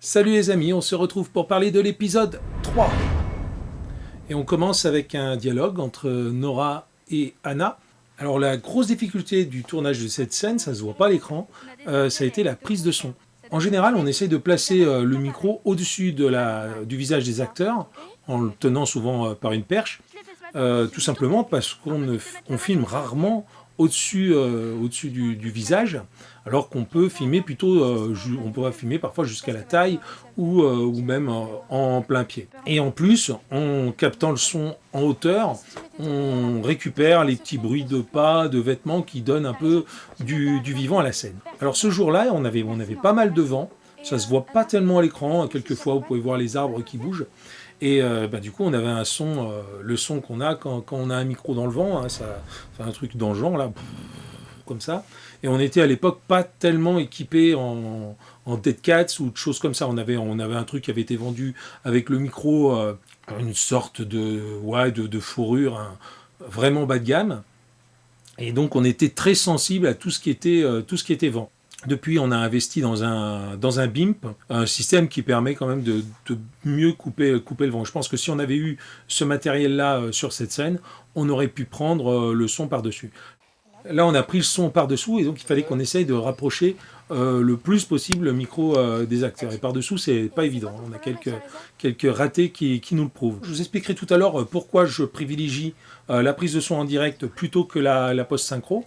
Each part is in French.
Salut les amis, on se retrouve pour parler de l'épisode 3. Et on commence avec un dialogue entre Nora et Anna. Alors la grosse difficulté du tournage de cette scène, ça se voit pas à l'écran, ça a été la prise de son. En général, on essaye de placer le micro au-dessus du visage des acteurs, en le tenant souvent par une perche, tout simplement parce qu'on filme rarement au-dessus du visage, alors qu'on peut filmer plutôt, on pourra filmer parfois jusqu'à la taille ou même en plein pied. Et en plus, en captant le son en hauteur, on récupère les petits bruits de pas, de vêtements qui donnent un peu du vivant à la scène. Alors ce jour-là, on avait pas mal de vent, ça se voit pas tellement à l'écran, quelquefois vous pouvez voir les arbres qui bougent. Et du coup, on avait un son, le son qu'on a quand on a un micro dans le vent, hein, ça fait un truc dans le genre, là, comme ça. Et on était à l'époque pas tellement équipé en Dead Cats ou de choses comme ça. On avait un truc qui avait été vendu avec le micro, une sorte de fourrure, hein, vraiment bas de gamme. Et donc, on était très sensible à tout ce qui était vent. Depuis, on a investi dans un BIMP, un système qui permet quand même de mieux couper le vent. Je pense que si on avait eu ce matériel-là sur cette scène, on aurait pu prendre le son par-dessus. Là, on a pris le son par-dessous et donc il fallait qu'on essaye de rapprocher le plus possible le micro des acteurs. Et par-dessous, c'est pas évident. On a quelques ratés qui nous le prouvent. Je vous expliquerai tout à l'heure pourquoi je privilégie la prise de son en direct plutôt que la post-synchro.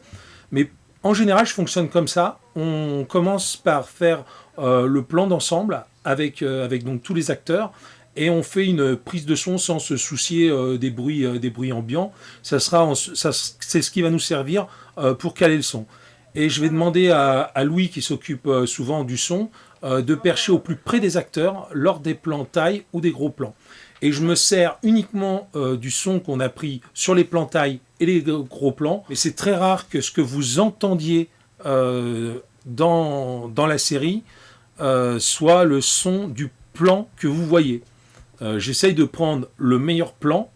Mais en général, je fonctionne comme ça. On commence par faire le plan d'ensemble avec donc tous les acteurs et on fait une prise de son sans se soucier des bruits ambiants. C'est ce qui va nous servir pour caler le son. Et je vais demander à Louis, qui s'occupe souvent du son, de percher au plus près des acteurs lors des plans taille ou des gros plans. Et je me sers uniquement du son qu'on a pris sur les plans taille et les gros plans. Et c'est très rare que ce que vous entendiez dans la série soit le son du plan que vous voyez. J'essaye de prendre le meilleur plan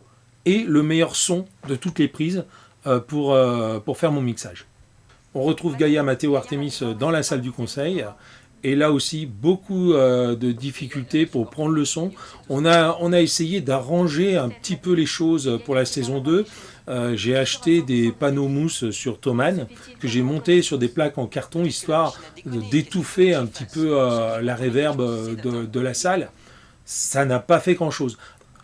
et le meilleur son de toutes les prises pour faire mon mixage. On retrouve Gaïa, Matteo, Artemis dans la salle du conseil. Et là aussi, beaucoup de difficultés pour prendre le son. On a essayé d'arranger un petit peu les choses pour la saison 2. J'ai acheté des panneaux mousse sur Thomann que j'ai montés sur des plaques en carton, histoire d'étouffer un petit peu la réverb de la salle. Ça n'a pas fait grand-chose.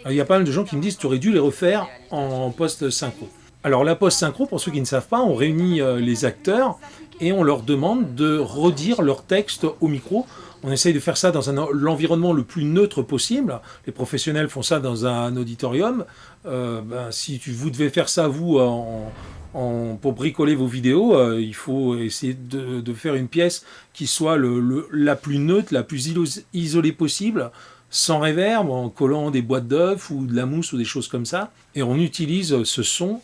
Il y a pas mal de gens qui me disent « tu aurais dû les refaire en post-synchro ». Alors la post-synchro, pour ceux qui ne savent pas, on réunit les acteurs et on leur demande de redire leur texte au micro. On essaye de faire ça dans l'environnement le plus neutre possible. Les professionnels font ça dans un auditorium. Si vous devez faire ça, vous, pour bricoler vos vidéos, il faut essayer de faire une pièce qui soit la plus neutre, la plus isolée possible, sans réverb, en collant des boîtes d'œufs ou de la mousse ou des choses comme ça. Et on utilise ce son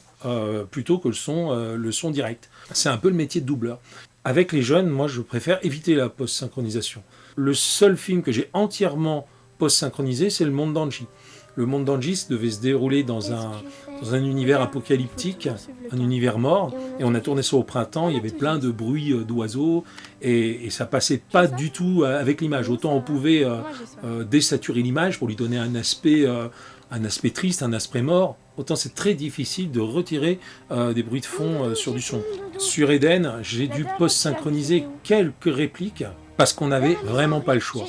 plutôt que le son direct. C'est un peu le métier de doubleur. Avec les jeunes, moi, je préfère éviter la post-synchronisation. Le seul film que j'ai entièrement post-synchronisé, c'est Le Monde d'Angie. Le Monde d'Angie devait se dérouler dans un univers apocalyptique, un univers mort, et on a tourné ça au printemps, il y avait plein de bruits d'oiseaux, et ça passait pas du tout avec l'image. Autant on pouvait désaturer l'image pour lui donner un aspect triste, un aspect mort, autant c'est très difficile de retirer des bruits de fond sur du son. Sur Eden, j'ai dû post-synchroniser quelques répliques parce qu'on n'avait vraiment pas le choix.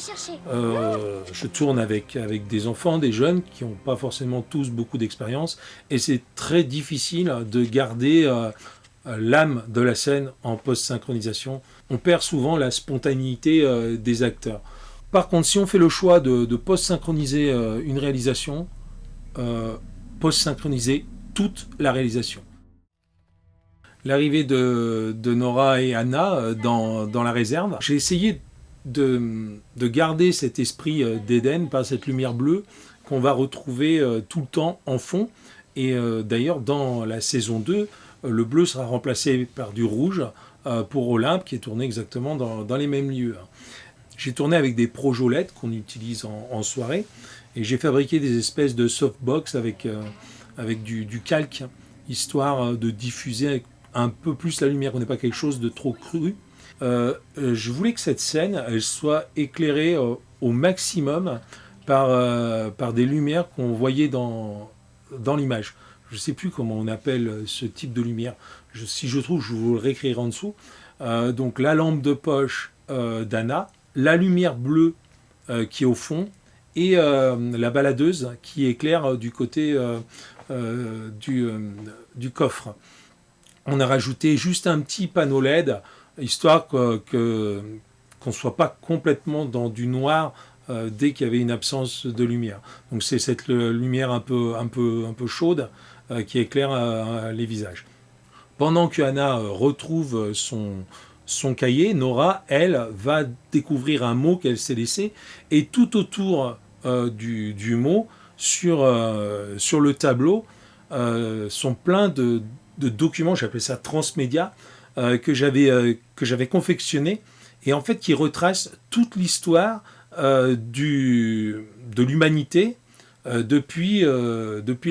Je tourne avec des enfants, des jeunes qui n'ont pas forcément tous beaucoup d'expérience et c'est très difficile de garder l'âme de la scène en post-synchronisation. On perd souvent la spontanéité des acteurs. Par contre, si on fait le choix de post-synchroniser une réalisation, post-synchroniser toute la réalisation. L'arrivée de Nora et Anna dans la réserve, j'ai essayé de garder cet esprit d'Éden par cette lumière bleue qu'on va retrouver tout le temps en fond. Et d'ailleurs, dans la saison 2, le bleu sera remplacé par du rouge pour Olympe, qui est tourné exactement dans les mêmes lieux. J'ai tourné avec des projolètes qu'on utilise en soirée, et j'ai fabriqué des espèces de softbox avec du calque, histoire de diffuser un peu plus la lumière, qu'on n'ait pas quelque chose de trop cru. Je voulais que cette scène elle soit éclairée au maximum par des lumières qu'on voyait dans l'image. Je ne sais plus comment on appelle ce type de lumière. Si je trouve, je vous le réécrirai en dessous. Donc la lampe de poche d'Anna, la lumière bleue qui est au fond, et la baladeuse qui éclaire du côté du coffre. On a rajouté juste un petit panneau LED, histoire qu'on ne soit pas complètement dans du noir dès qu'il y avait une absence de lumière. Donc c'est cette lumière un peu chaude qui éclaire les visages. Pendant que Anna retrouve son cahier, Nora, elle, va découvrir un mot qu'elle s'est laissé, et tout autour du mot, sur le tableau, sont plein de documents, j'appelais ça transmédia, que j'avais confectionné, et en fait qui retracent toute l'histoire de l'humanité depuis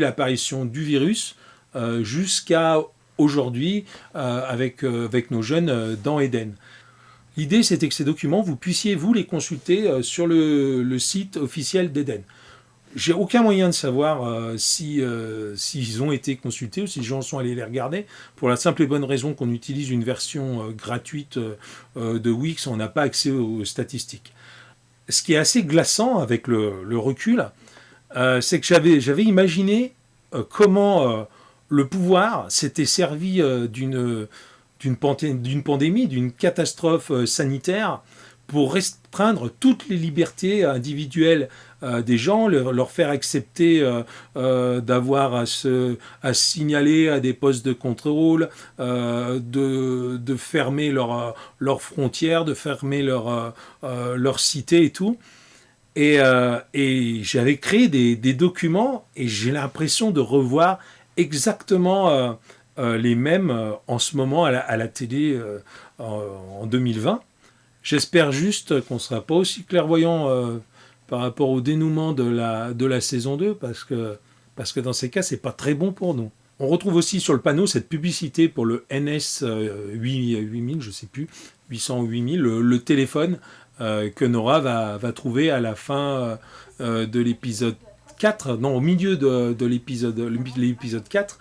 l'apparition du virus jusqu'à aujourd'hui avec nos jeunes dans Eden. L'idée, c'était que ces documents, vous puissiez vous les consulter sur le site officiel d'Eden. J'ai aucun moyen de savoir s'ils ont été consultés ou si les gens sont allés les regarder, pour la simple et bonne raison qu'on utilise une version gratuite de Wix, on n'a pas accès aux statistiques. Ce qui est assez glaçant avec le recul, c'est que j'avais imaginé comment le pouvoir s'était servi d'une pandémie, d'une catastrophe sanitaire, pour restreindre toutes les libertés individuelles des gens, leur faire accepter d'avoir à se signaler à des postes de contrôle, de fermer leurs frontières, de fermer leur cité et tout. Et j'avais créé des documents, et j'ai l'impression de revoir exactement les mêmes en ce moment à la télé en 2020. J'espère juste qu'on ne sera pas aussi clairvoyant par rapport au dénouement de la saison 2, parce que dans ces cas, c'est pas très bon pour nous. On retrouve aussi sur le panneau cette publicité pour le NS 8000, je sais plus, 800 ou 8000, le téléphone que Nora va trouver à la fin de l'épisode 4, non, au milieu de l'épisode 4,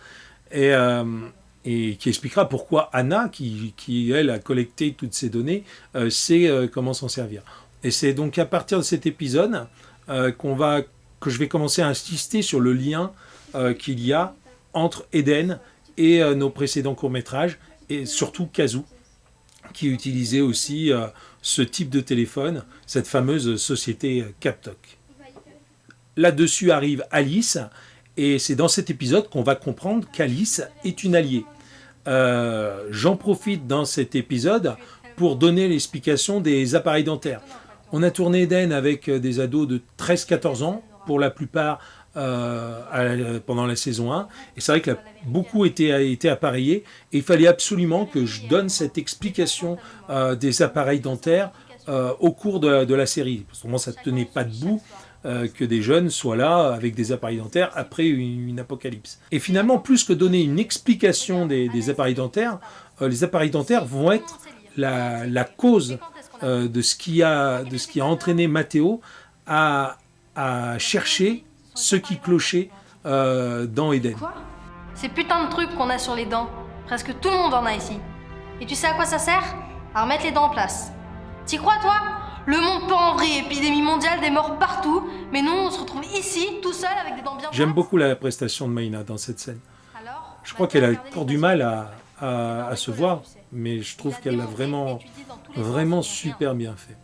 et qui expliquera pourquoi Anna, qui elle a collecté toutes ces données, sait comment s'en servir. Et c'est donc à partir de cet épisode que je vais commencer à insister sur le lien qu'il y a entre Eden et nos précédents courts-métrages, et surtout Kazoo, qui utilisait aussi ce type de téléphone, cette fameuse société Captok. Là-dessus arrive Alice, et c'est dans cet épisode qu'on va comprendre qu'Alice est une alliée. J'en profite dans cet épisode pour donner l'explication des appareils dentaires. On a tourné Eden avec des ados de 13-14 ans, pour la plupart pendant la saison 1, et c'est vrai que beaucoup étaient appareillés, et il fallait absolument que je donne cette explication des appareils dentaires au cours de la série. Parce que moi, ça ne tenait pas debout que des jeunes soient là avec des appareils dentaires après une apocalypse. Et finalement, plus que donner une explication des appareils dentaires, les appareils dentaires vont être la cause de ce qui a entraîné Matteo à chercher ce qui clochait dans Eden. Quoi ? Ces putains de trucs qu'on a sur les dents, presque tout le monde en a ici. Et tu sais à quoi ça sert ? À remettre les dents en place. T'y crois, toi ? Le monde part en vrille, épidémie mondiale, des morts partout, mais nous on se retrouve ici, tout seul, avec des dents bien. J'aime beaucoup la prestation de Maïna dans cette scène. Alors, je crois qu'elle a encore du mal à se voir, mais je trouve qu'elle l'a vraiment super bien fait.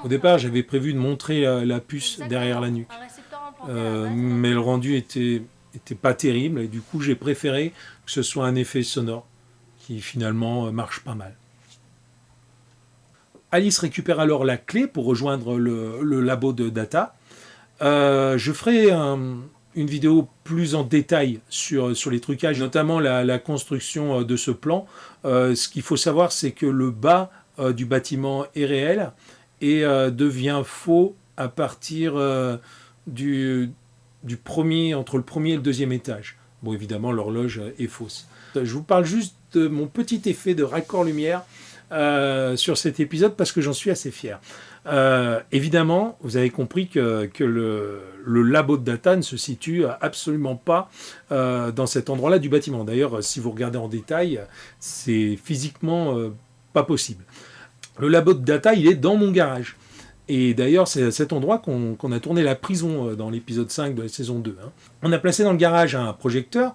Au départ, j'avais prévu de montrer la puce derrière la nuque, mais le rendu était pas terrible, et du coup j'ai préféré que ce soit un effet sonore qui finalement marche pas mal. Alice récupère alors la clé pour rejoindre le labo de data. Je ferai une vidéo plus en détail sur les trucages, notamment la construction de ce plan. Ce qu'il faut savoir, c'est que le bas du bâtiment est réel et devient faux à partir entre le premier et le deuxième étage. Bon, évidemment, l'horloge est fausse. Je vous parle juste de mon petit effet de raccord lumière sur cet épisode parce que j'en suis assez fier. Évidemment, vous avez compris que le labo de Data ne se situe absolument pas dans cet endroit-là du bâtiment. D'ailleurs, si vous regardez en détail, c'est physiquement pas possible. Le labo de Data, il est dans mon garage. Et d'ailleurs, c'est à cet endroit qu'on a tourné la prison dans l'épisode 5 de la saison 2. Hein. On a placé dans le garage un projecteur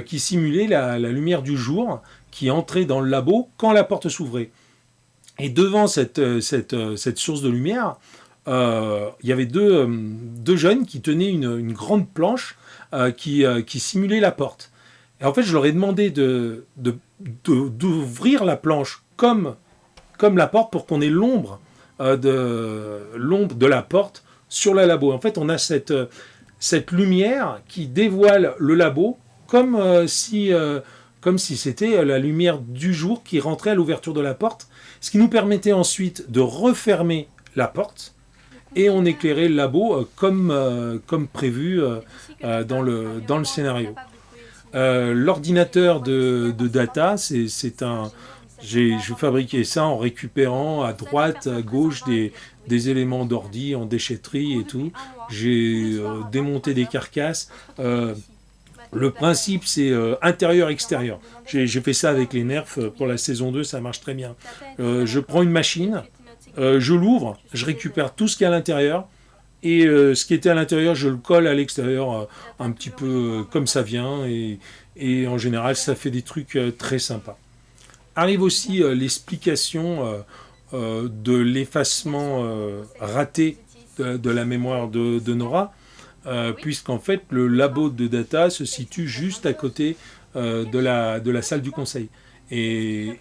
qui simulait la lumière du jour qui entrait dans le labo quand la porte s'ouvrait. Et devant cette source de lumière, il y avait deux jeunes qui tenaient une grande planche qui simulait la porte. Et en fait, je leur ai demandé d'ouvrir la planche comme la porte pour qu'on ait l'ombre de la porte sur la labo. En fait, on a cette lumière qui dévoile le labo comme si c'était la lumière du jour qui rentrait à l'ouverture de la porte, ce qui nous permettait ensuite de refermer la porte et on éclairait le labo comme prévu dans le scénario. L'ordinateur de Data, j'ai fabriqué ça en récupérant à droite, à gauche des éléments d'ordi en déchetterie et tout. J'ai démonté des carcasses. Le principe, c'est intérieur-extérieur. J'ai fait ça avec les nerfs pour la saison 2, ça marche très bien. Je prends une machine, je l'ouvre, je récupère tout ce qu'il y a à l'intérieur, et ce qui était à l'intérieur, je le colle à l'extérieur un petit peu comme ça vient, et en général, ça fait des trucs très sympas. Arrive aussi l'explication de l'effacement raté de la mémoire de Nora, puisqu'en fait le labo de Data se situe juste à côté de la salle du conseil. Et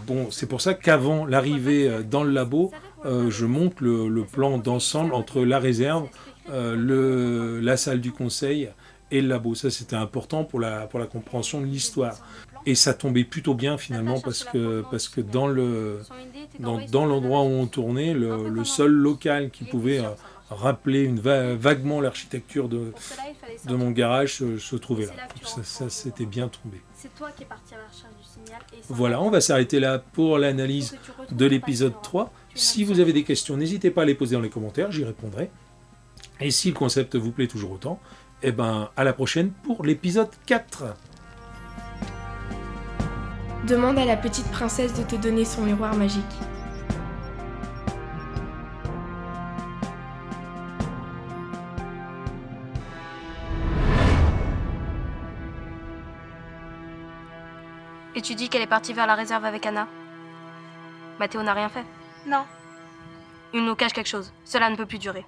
bon, c'est pour ça qu'avant l'arrivée dans le labo, je monte le plan d'ensemble entre la réserve, la salle du conseil et le labo. Ça, c'était important pour la compréhension de l'histoire. Et ça tombait plutôt bien finalement parce que dans l'endroit où on tournait, le seul local qui pouvait rappeler vaguement l'architecture de mon garage se trouvait là. Ça c'était bien tombé. Voilà, on va s'arrêter là pour l'analyse de l'épisode 3. Si vous avez des questions, n'hésitez pas à les poser dans les commentaires, j'y répondrai. Et si le concept vous plaît toujours autant, eh ben à la prochaine pour l'épisode 4. Demande à la petite princesse de te donner son miroir magique. Et tu dis qu'elle est partie vers la réserve avec Anna? Mathéo n'a rien fait? Non. Il nous cache quelque chose. Cela ne peut plus durer.